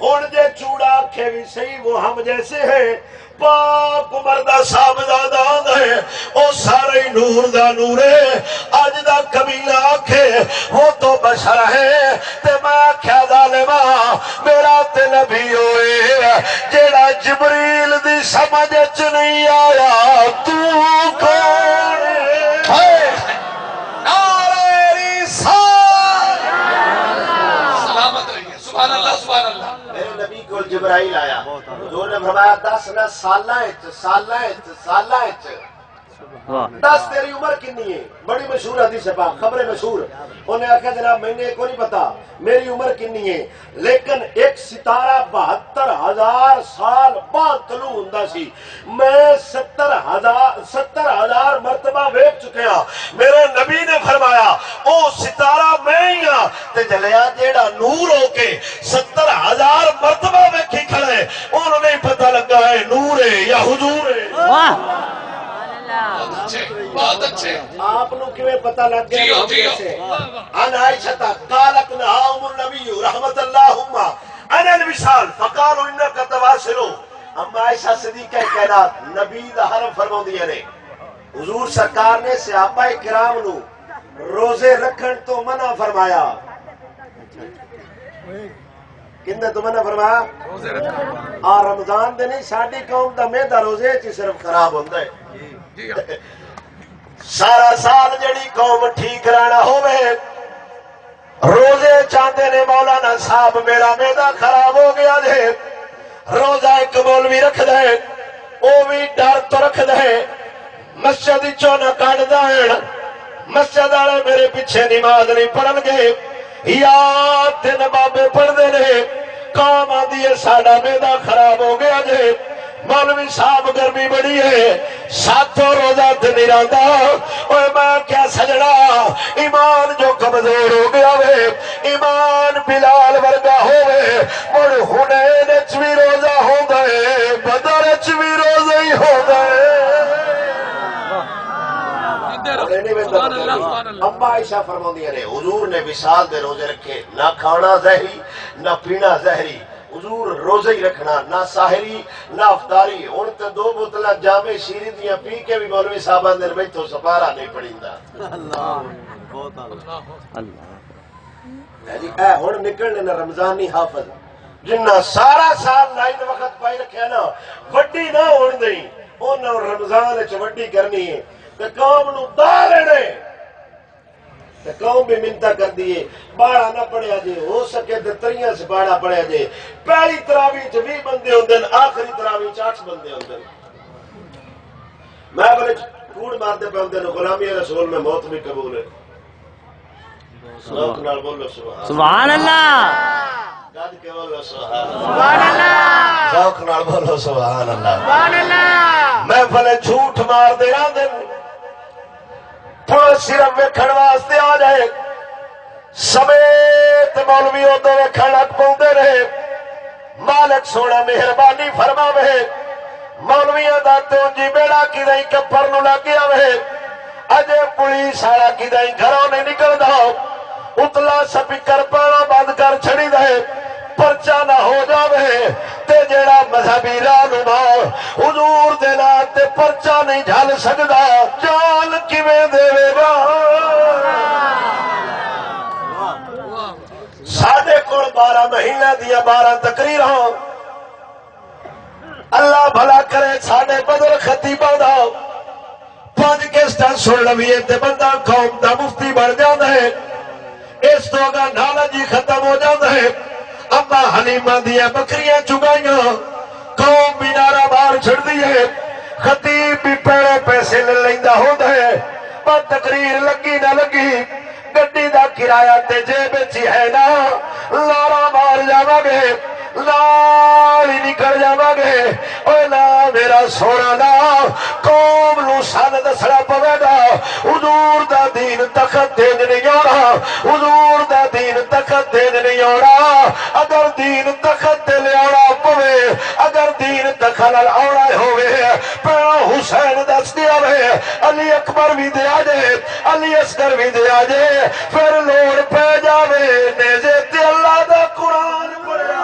ہن جے چوڑا آکھے بھی صحیح وہ ہم جیسے ہیں پاک عمر دا صاحبزادہ ہے او سارے نور دا نور ہے اج دا قبیلہ آکھے وہ تو بشر ہے تے میں آکھیا ظالما میرا تے نبی ہوئے جیڑا جبریل دی سمجھ وچ نہیں آیا تو کون ہے نعرہ رسالت سلامت رہیے سبحان اللہ سبحان اللہ میرے نبی کو جبرائیل آیا جو نے فرمایا 10 نہ سالہ 10 تیری عمر کنی ہے بڑی مشہور حدیث ہے پاک خبر مشہور انہیں آخیا جناب میں نے کو نہیں پتا میری عمر کنی ہے لیکن ایک ستارہ 72,000 سال بعد طلوع ہوندا سی میں 70,000 مرتبہ ویکھ چکیا میرے نبی نے فرمایا او ستارہ میں ہی ہاں تے جلیا جیڑا نور ہو کے 70,000 مرتبہ ویکھی کھڑے انہوں نے پتہ لگا ہے نور ہے یا حضور ہے واہ بہت اچھے آپ نو کیویں پتہ لگ گیا جیو ان عائشہ قالت لها النبي رحمت اللهم انا الوصال فقالوا انك تواصل اما عائشہ صدیقہ کائنات نبی دا حرم فرماندی نے حضور سرکار نے صحابہ کرام نو روزے رکھن تو منع فرمایا کنے تو منع فرمایا روزے رکھنا آ رمضان دے نہیں ساڈی قوم دا میدا روزے چ صرف خراب ہوندا ہے جی سارا سال جڑی قوم ٹھیک رہنا ہوئے روزے چاہتے نے مولانا صاحب میرا میدا خراب ہو گیا دے روزہ ایک مولوی رکھ دے وہ بھی ڈر تو رکھ دے مسجد چوں نہ کٹ دین مسجد والے میرے پیچھے نماز نہیں پڑھن گے یا تین بابے پڑھتے نے قوم آدھی ہے ساڈا میدا خراب ہو گیا جے مولوی صاحب گرمی بڑی ہے ساتوں روزہ تے نہیں رہندا اوے میں کیا سجنا ایمان جو کمزور ہو گیا وے ایمان بلال ورگا ہوے مڑ حنین وچ بھی روزہ ہوندا ہے بدر وچ بھی روزہ ہی ہوندا ہے اما عائشہ فرماندیاں نے حضور نے وصال دے روزے رکھے نہ کھانا زہری نہ پینا زہری حضور روزے ہی رکھنا نہ ساحری نہ افطاری ہن تے 2 بوتلاں جامع شیریں دیاں پی کے بھی مولوی صاحب اندر بیٹھو سپارہ نہیں پڑیندا اللہ بہت اللہ جی اے ہن نکلنے نہ رمضانی حافظ جنہ سارا سال لائن وقت پائی رکھیا نا وڈی نہ ہون دئی انہاں رمضان وچ وڈی کرنی ہے تے قوم نو دارنے تے قوم بھی منتا کر دیے باڑا نہ پڑیا جے ہو سکے تے تریاں سے باڑا پڑیا جے پہلی تراویح چ 20 بندے ہوندے آخری تراویح چ 8 بندے ہوندے میں بڑے کوڑ مارتے پے ہوندے غلامی رسول میں موت بھی قبول ہے ذوق نال بولو سبحان اللہ گد کے بولو سبحان اللہ ذوق نال بولو سبحان اللہ میں بھلے جھوٹ مار دے آندے تھوڑا صرف ویکھن واسطے آ جائے سمیت مولوی ادو ویکھن لگ پاؤندے رہے مالک سونا مہربانی فرماوے مولویاں دا تے جی بیڑا کدی کپر نو لگ گیا وے اجے پولیس والا کدی گھروں نہیں نکلدا اتلا سپیکر پانا بند کر چھڑی دے پرچا نہ ہو جاوے تے جیڑا مذہبی رہنما حضور دے نال تے پرچا نہیں جھل سکدا جان کیویں دے گا ساڈے کول 12 مہینے دیا 12 تقریراں اللہ بھلا کرے ساڈے بدر خطیباں دا 5 کیسٹاں سن لویے تے بندہ قوم دا مفتی بن جاندا ہے اس تو اگا نالا جی ختم ہو جاندا ہے اما حلیمہ دیا بکریاں چگائیاں قوم بھی نعرہ بار چھڑ دیئے خطیب بھی پیڑے پیسے لے لیندا ہوندا ہے پر تقریر لگی نہ لگی گڈی دا کرایہ تے جیب وچ ہے نا لارا مار جاواں گے لال ہی نکل جاواں گے اوے نا میرا سونا نا قوم نو سن دسنا پوے گا حضور دا دین تخت تے نہیں آنا حضور دا دین تخت تے نہیں آنا اگر دین تخت تے لے آنا پوے اگر دین تخت نال آنا ہوے پیرا حسین دس دیا وے علی اکبر بھی دیا جے علی اصغر بھی دیا جے پھر لوڑ پہ جاوے نیزے تے اللہ دا قرآن پڑھیا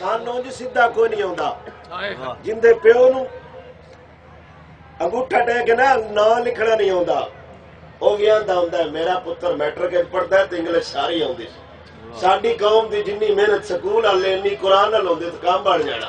ਸਾਨੂੰ ਜੀ ਸਿੱਧਾ ਕੋਈ ਨਹੀਂ ਆਉਂਦਾ ਜਿੰਦੇ ਪਿਓ ਨੂੰ ਅੰਗੂਠਾ ਟੇਕ ਕੇ ਨਾ ਨਾਂ ਲਿਖਣਾ ਨਹੀਂ ਆਉਂਦਾ ਉਹ ਵੀ ਆਂਦਾ ਹੁੰਦਾ ਮੇਰਾ ਪੁੱਤਰ ਮੈਟ੍ਰਿਕ ਵਿੱਚ ਪੜਦਾ ਹੈ ਤੇ ਇੰਗਲਿਸ਼ ਸਾਰੀ ਆਉਂਦੀ ਸੀ ਸਾਡੀ ਕੌਮ ਦੀ ਜਿੰਨੀ ਮਿਹਨਤ ਸਕੂਲ ਵਾਲੇ ਇੰਨੀ ਕੁਰਾਨ ਨਾਲ ਹੁੰਦੀ ਤਾਂ ਕੰਮ ਬਣ ਜਾਣਾ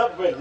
90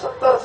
70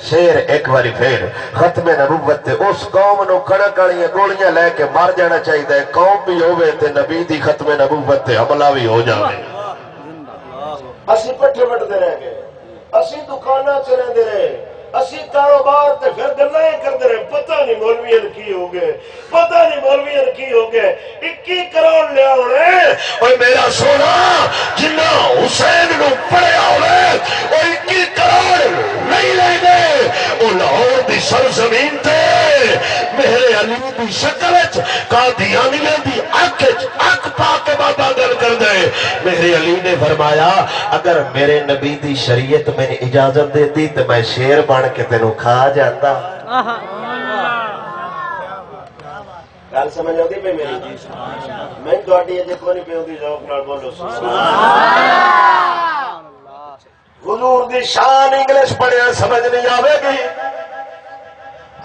شیر ایک باری پھر ختم نبوت تے اس قوم نو کڑک والیاں گولیاں لے کے مار جانا چاہیے قوم بھی ہوے تے نبی دی ختم نبوت تے حملہ بھی ہو جاوے اسی پٹھے وٹدے رہ گئے اسی دکاناں چ رہندے رہے اسی کاروبار تے پھر گلاں کردے رہے پتہ نہیں مولویاں کی ہو گئے پتہ نہیں مولویاں کی ہو گئے 21 کروڑ لیا ہونے اوے میرا سونا جنہ حسین نو پڑھیا ہوے او 21 کروڑ نہیں لے گئے او لاہور دی سرزمین تے میرے علی دی شکل وچ قادیانیاں دی اکھ وچ اکھ پا کے بابا گل کر دے میرے علی نے فرمایا اگر میرے نبی دی شریعت میں اجازت دیتی تو میں شیر بن کے تینوں کھا جاتا گل سمجھ آتی پہ میری میں تھوڑی اجے کوئی نہیں پی ذوق نال بولو حضور دی شان انگلش پڑھیا سمجھ نہیں آوے گی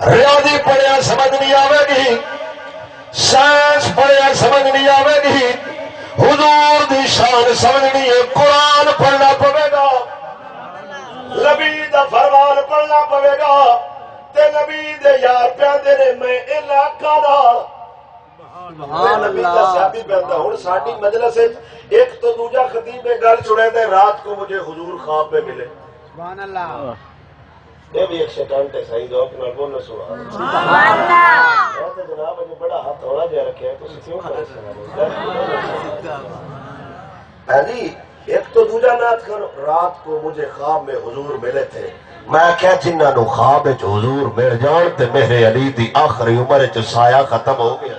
ریاضی پڑھیا سمجھ نہیں آوے گی سائنس پڑھیا سمجھ نہیں آوے گی حضور دی شان سمجھنی ہے قرآن پڑھنا پڑے گا نبی دا فرمان پڑھنا پڑے گا تے نبی دے یار پیاندے نے میں علاقہ نال سبحان اللہ صحابی پیاندا ہن ساڈی مجلس وچ ایک تو دوجا خطیب نے گل چھڑے تے رات کو مجھے حضور خواب میں ملے سبحان اللہ یہ بھی ایک سیکنڈ ہے صحیح ذوق نال بولو سبحان اللہ میں تے جناب نے بڑا ہاتھ تھوڑا جا رکھا ہے تسی کیوں پریشان ہو جی ایک تو دوجا نات کرو رات کو مجھے خواب میں حضور ملے تھے میں کیا جنہ نو خواب وچ حضور مل جان تے میرے علی دی آخری عمر وچ سایہ ختم ہو گیا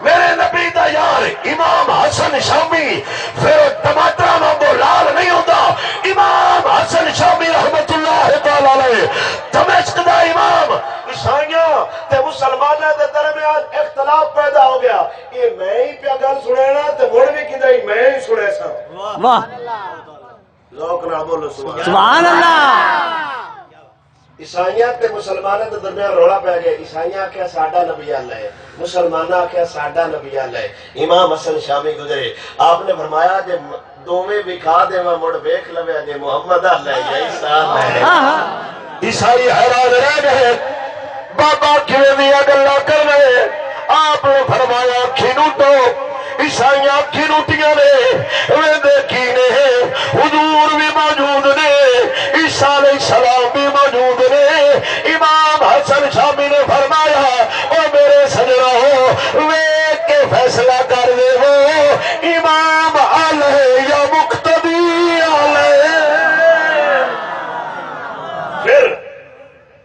میرے نبی دا یار امام حسن شامی پھر ٹماٹر وانگو لال نہیں ہوتا امام حسن شامی رحمت اللہ تعالی علیہ دمشق دا امام عیسائیاں تے مسلماناں دے درمیان اختلاف پیدا ہو گیا یہ میں ہی پیا گل سنانا تے مڑ بھی کیندا میں ہی سنے سا واہ لوک نہ بولو سبحان اللہ عیسائیاں تے مسلماناں دے درمیان رولا پی گیا عیسائیاں آکھیا ساڈا نبی اللہ ہے مسلماناں آکھیا ساڈا نبی اللہ ہے امام حسن شامی گزرے آپ نے فرمایا جے دوویں وکھا دیواں مڑ ویکھ لوے جے محمد اللہ ہے یا عیسیٰ اللہ ہے عیسائی حیران رہ گئے بابا کیویں دی گلاں کر رہے آپ نے فرمایا کھینو تو عیسائیاں کھینوٹیاں نے ویندے کی نے حضور بھی موجود نے عیسیٰ علیہ السلام بھی موجود نے امام حسن شامی نے فرمایا او میرے سجنوں ویکھ کے فیصلہ کر دے وہ امام علیہ یا مقتدی علیہ پھر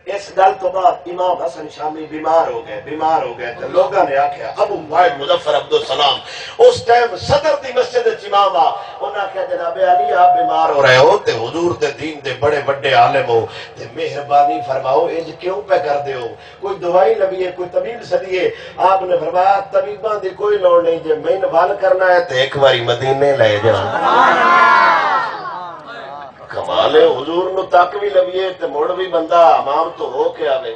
اس گل تو بعد امام حسن شامی بیمار ہو گئے تو لوگوں نے آکھیا ابو واحد مظفر عبدالسلام اس ٹائم صدر دی مسجد امام انہاں کہا جناب علی آپ بیمار ہو رہے ہو تے حضور دے دین دے بڑے بڑے عالم ہو تے مہربانی فرماؤ انج کیوں پہ کر دے ہو کوئی دوائی لبیے کوئی طبیب سدیے آپ نے فرمایا طبیباں دی کوئی لوڑ نہیں جے میں نوال کرنا ہے تے ایک باری مدینے لے جا کمال ہے حضور نو تک بھی لویے تے مڑ بھی بندہ امام تو ہو کے آوے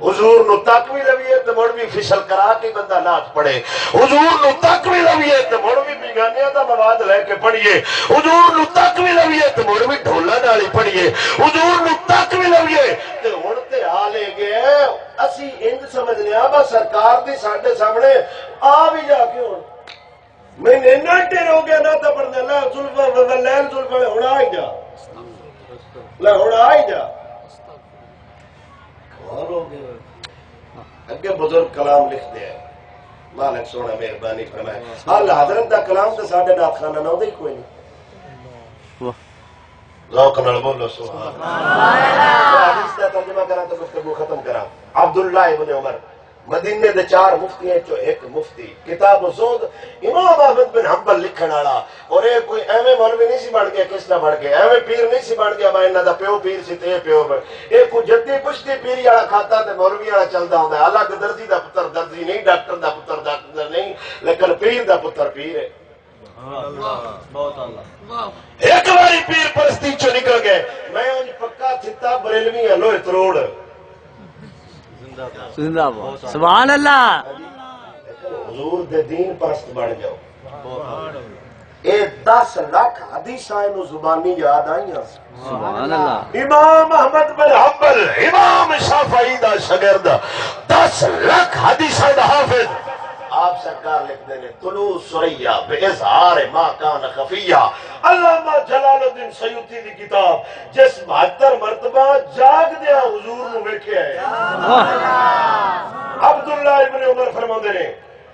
حضور نو تک بھی لویے تے مڑ بھی فشل کرا کے بندہ نعت پڑھے حضور نو تک بھی لویے تے مڑ بھی بیگانیاں دا مواد لے کے پڑھیے حضور نو تک بھی لویے تے مڑ بھی ڈھولا نال پڑھیے حضور نو تک بھی لویے تے ہن تے آ لے گئے اسی انج سمجھنے آ بس سرکار دی ساڈے سامنے آ بھی جا کے ہن میں نے ٹیر ہو گیا نہ تا پڑھنا لا زلفا ولیل زلفا ہن آ ہی جا لے ہن آ ہی جا اگے بزرگ کلام لکھتے ہیں مالک سونا مہربانی فرمائے اللہ حضرت دا کلام تو ساڈے نات خانہ نہ ہوندی کوئی نہیں ذوق نال بولو سبحان اللہ حدیث دا ترجمہ کراں تو گفتگو ختم کراں عبداللہ ابن عمر مدینے دے 4 مفتی ہیں جو ایک مفتی کتاب الزہد امام احمد بن حنبل لکھن والا اور یہ کوئی ایویں مولوی نہیں سی بن گیا کس طرح بن گیا ایویں پیر نہیں سی بن گیا میں انہاں دا پیو پیر سی تے پیو یہ کوئی جدی پشتی پیری والا کھاتا تے مولوی والا چلدا ہوندا ہے الگ درزی دا پتر درزی نہیں ڈاکٹر دا پتر ڈاکٹر نہیں لیکن پیر دا پتر پیر ہے بہت اللہ ایک باری پیر پرستی چوں نکل گئے میں انج پکا تھتا بریلوی ہے لوہے تروڑ زندہ باد سبحان اللہ حضور دے دین پرست بن جاؤ اے 10 لاکھ حدیثاں نو زبانی یاد آئیاں سبحان اللہ امام احمد بن حنبل امام شافعی دا شاگرد 10 لاکھ حدیثاں دا حافظ آپ سرکار لکھتے ہیں طلوع سریا بے اظہار ما کان خفیہ علامہ جلال الدین سیوطی دی کتاب جس 72 مرتبہ جاگ دیا حضور نو ویکھیا ہے عبداللہ ابن عمر فرماندے نے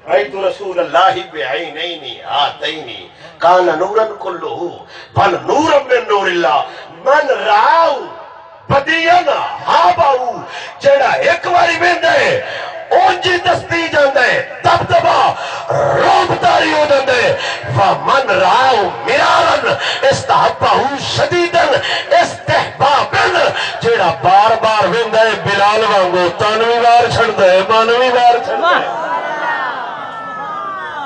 رأيت رسول الله بعينين هاتين كان نورا كله بل نورا من نور الله من رآه بدينا هابه جڑا ایک واری ویندا ہے اونجی دستی جاندا ہے دبدبا روبداری ہو جاندا ہے ومن رآه مرارا استحبه شديدا استحبابا جڑا بار بار ویندا ہے بلال وانگو تانوی وار چھڑدا ہے مانوی وار چھڑدا ہے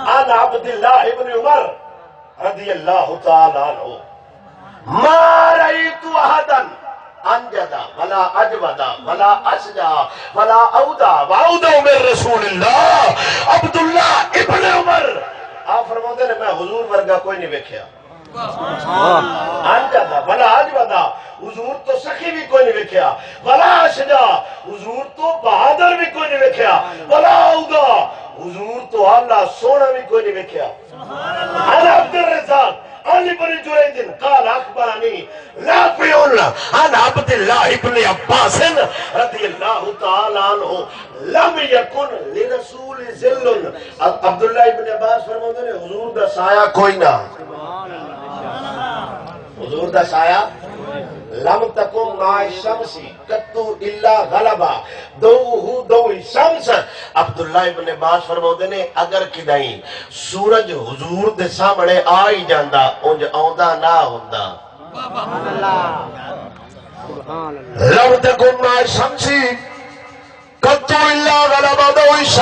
عن عبد الله ابن عمر رضی اللہ تعالی عنہ ما رأيت احدا انجد ولا اجود ولا اشجع ولا اودع واودع من رسول اللہ عبداللہ ابن عمر آپ فرماتے ہیں میں حضور ورگا کوئی نہیں ویکھیا انجد ولا اجود حضور تو سخی بھی کوئی نہیں ویکھیا ولا اشجع حضور تو بہادر بھی کوئی نہیں ویکھیا ولا اودع حضور تو اللہ سونا بھی کوئی نہیں ویکھیا انا عبد الرزاق عن ابن جريج قال اخبرني نافع عن عبد الله بن عباس رضي الله تعالى عنه لم يكن لرسول ظل عبد الله بن عباس فرماتے ہیں حضور دا سایہ کوئی نہ حضور دا سایہ لم تکم مع الشمس قط الا غلبا دوہ دو الشمس عبداللہ ابن عباس فرماتے نے اگر کدائیں سورج حضور دے سامنے آ ہی جاندا اونج آوندا نہ ہوندا لم تکم مع الشمس قط الا غلبا دو الشمس